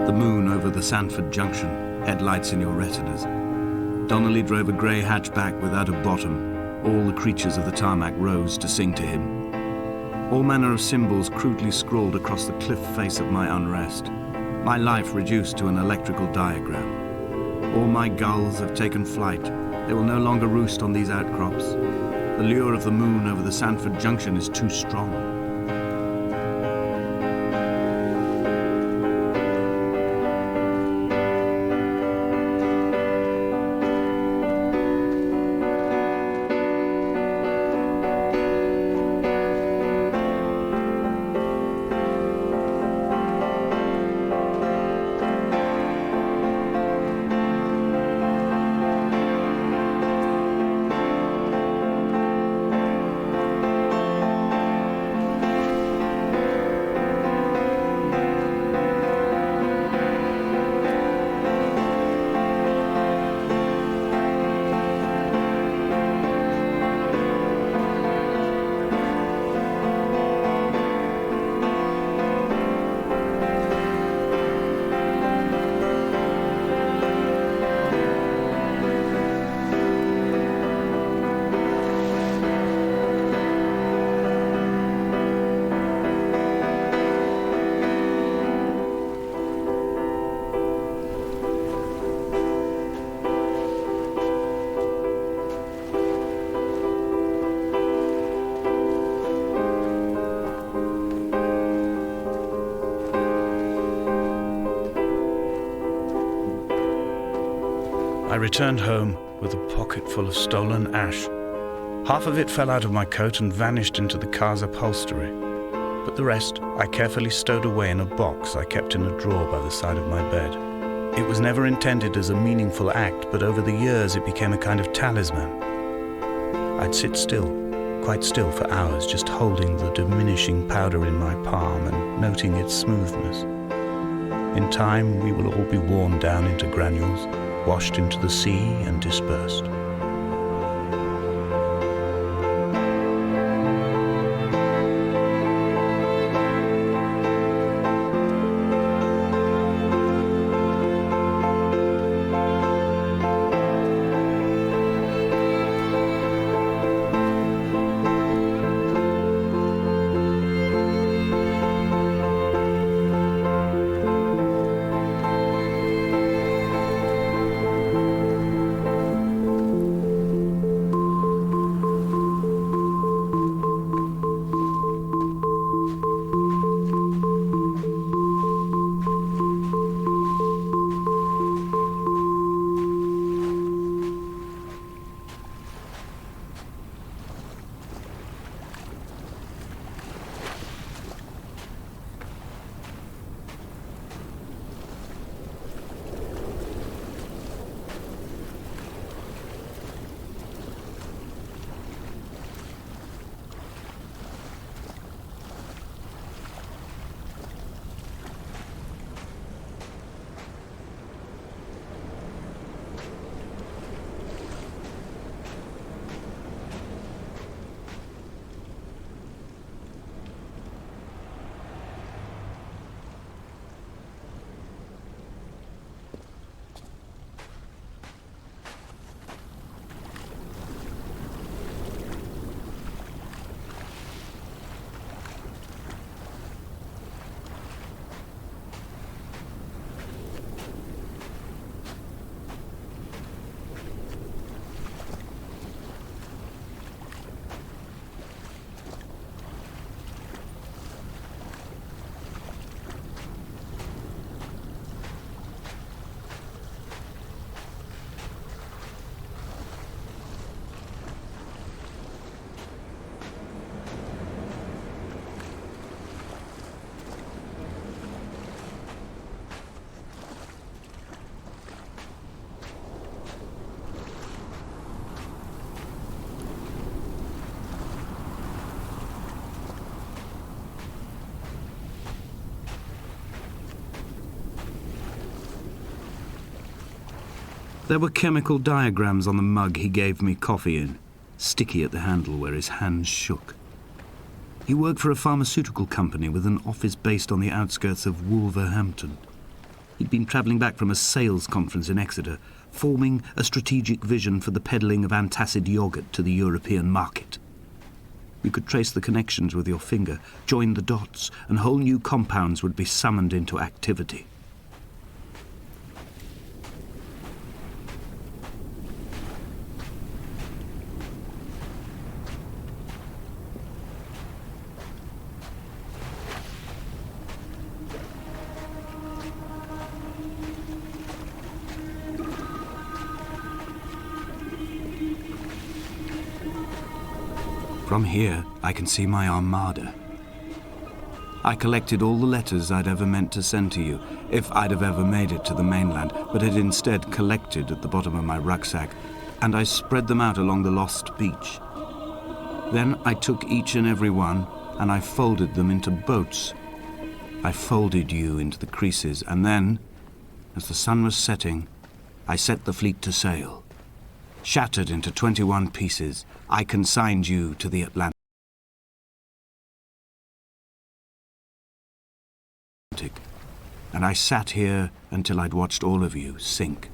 The moon over the Sanford Junction, headlights in your retinas. Donnelly drove a grey hatchback without a bottom. All the creatures of the tarmac rose to sing to him. All manner of symbols crudely scrawled across the cliff face of my unrest. My life reduced to an electrical diagram. All my gulls have taken flight. They will no longer roost on these outcrops. The lure of the moon over the Sanford Junction is too strong. I returned home with a pocket full of stolen ash. Half of it fell out of my coat and vanished into the car's upholstery, but the rest I carefully stowed away in a box I kept in a drawer by the side of my bed. It was never intended as a meaningful act, but over the years it became a kind of talisman. I'd sit still, quite still for hours, just holding the diminishing powder in my palm and noting its smoothness. In time, we will all be worn down into granules, washed into the sea and dispersed. There were chemical diagrams on the mug he gave me coffee in, sticky at the handle where his hands shook. He worked for a pharmaceutical company with an office based on the outskirts of Wolverhampton. He'd been travelling back from a sales conference in Exeter, forming a strategic vision for the peddling of antacid yogurt to the European market. You could trace the connections with your finger, join the dots, and whole new compounds would be summoned into activity. From here, I can see my armada. I collected all the letters I'd ever meant to send to you, if I'd have ever made it to the mainland, but had instead collected at the bottom of my rucksack, and I spread them out along the lost beach. Then I took each and every one, and I folded them into boats. I folded you into the creases, and then, as the sun was setting, I set the fleet to sail. Shattered into 21 pieces, I consigned you to the Atlantic, and I sat here until I'd watched all of you sink.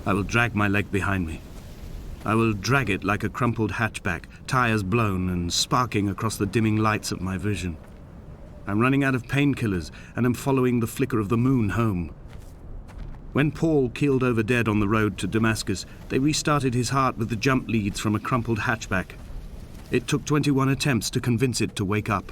I will drag my leg behind me. I will drag it like a crumpled hatchback, tires blown and sparking across the dimming lights of my vision. I'm running out of painkillers and am following the flicker of the moon home. When Paul keeled over dead on the road to Damascus, they restarted his heart with the jump leads from a crumpled hatchback. It took 21 attempts to convince it to wake up.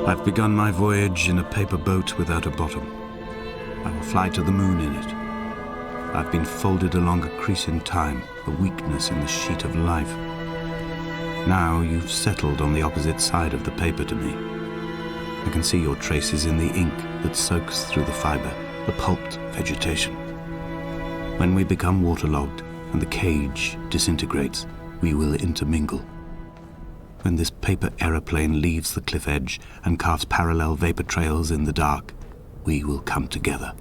I've begun my voyage in a paper boat without a bottom. I will fly to the moon in it. I've been folded along a crease in time, a weakness in the sheet of life. Now you've settled on the opposite side of the paper to me. I can see your traces in the ink that soaks through the fiber, the pulped vegetation. When we become waterlogged and the cage disintegrates, we will intermingle. When this paper aeroplane leaves the cliff edge and carves parallel vapor trails in the dark, we will come together.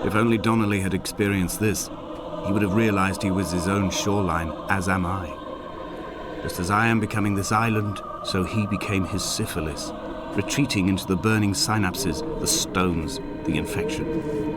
If only Donnelly had experienced this, he would have realized he was his own shoreline, as am I. Just as I am becoming this island, so he became his syphilis, retreating into the burning synapses, the stones, the infection.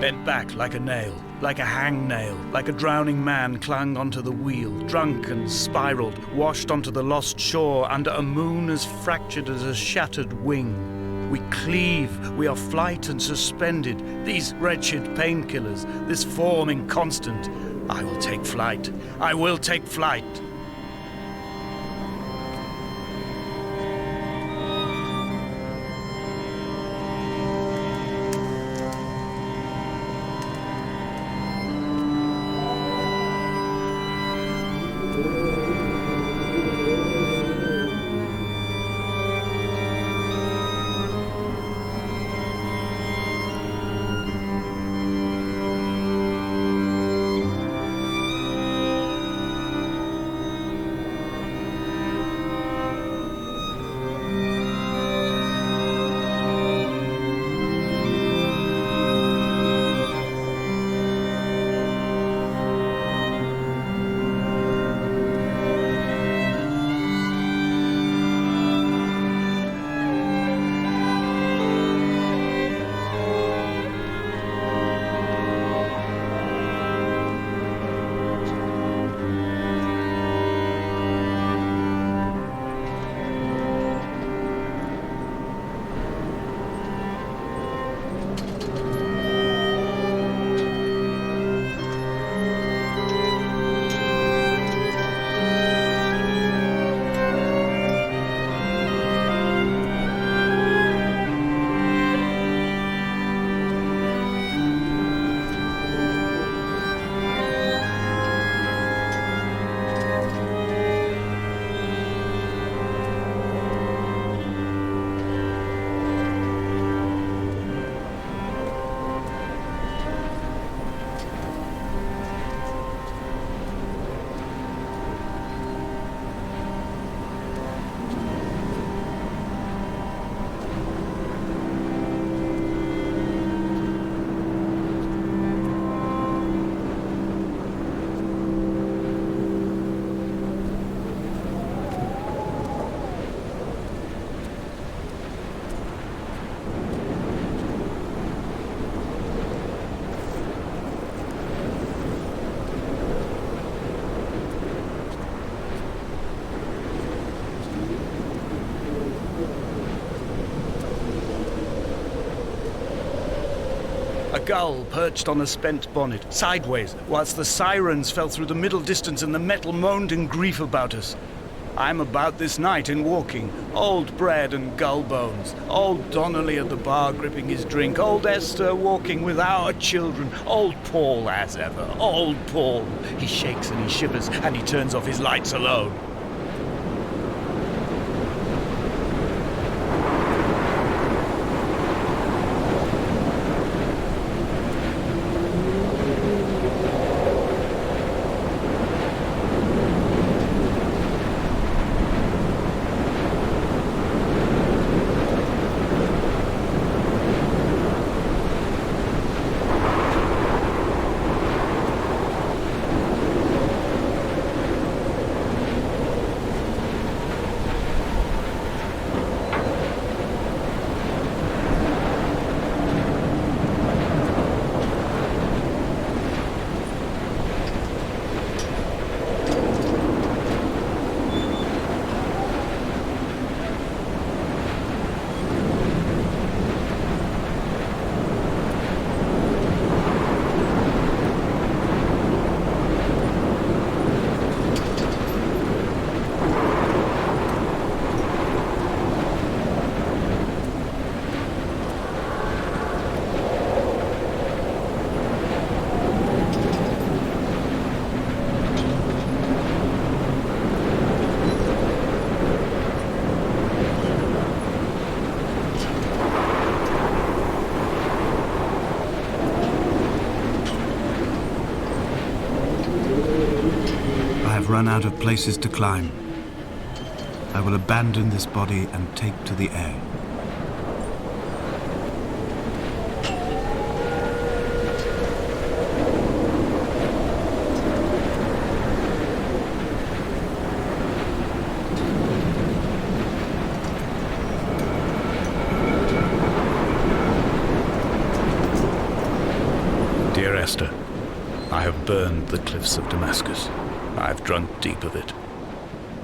Bent back like a nail, like a hangnail, like a drowning man clung onto the wheel, drunk and spiraled, washed onto the lost shore under a moon as fractured as a shattered wing. We cleave, we are flight and suspended, these wretched painkillers, this form inconstant. I will take flight, I will take flight. A gull perched on a spent bonnet, sideways, whilst the sirens fell through the middle distance and the metal moaned in grief about us. I'm about this night in walking, old bread and gull bones, old Donnelly at the bar gripping his drink, old Esther walking with our children, old Paul as ever, old Paul. He shakes and he shivers and he turns off his lights alone. I've run out of places to climb. I will abandon this body and take to the air. Dear Esther, I have burned the cliffs of Damascus. I've drunk deep of it.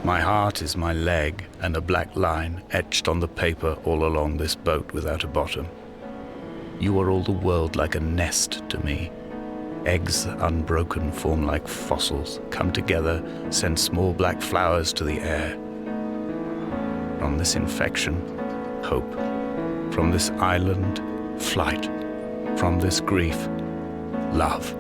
My heart is my leg and a black line etched on the paper all along this boat without a bottom. You are all the world like a nest to me. Eggs unbroken form like fossils, come together, send small black flowers to the air. From this infection, hope. From this island, flight. From this grief, love.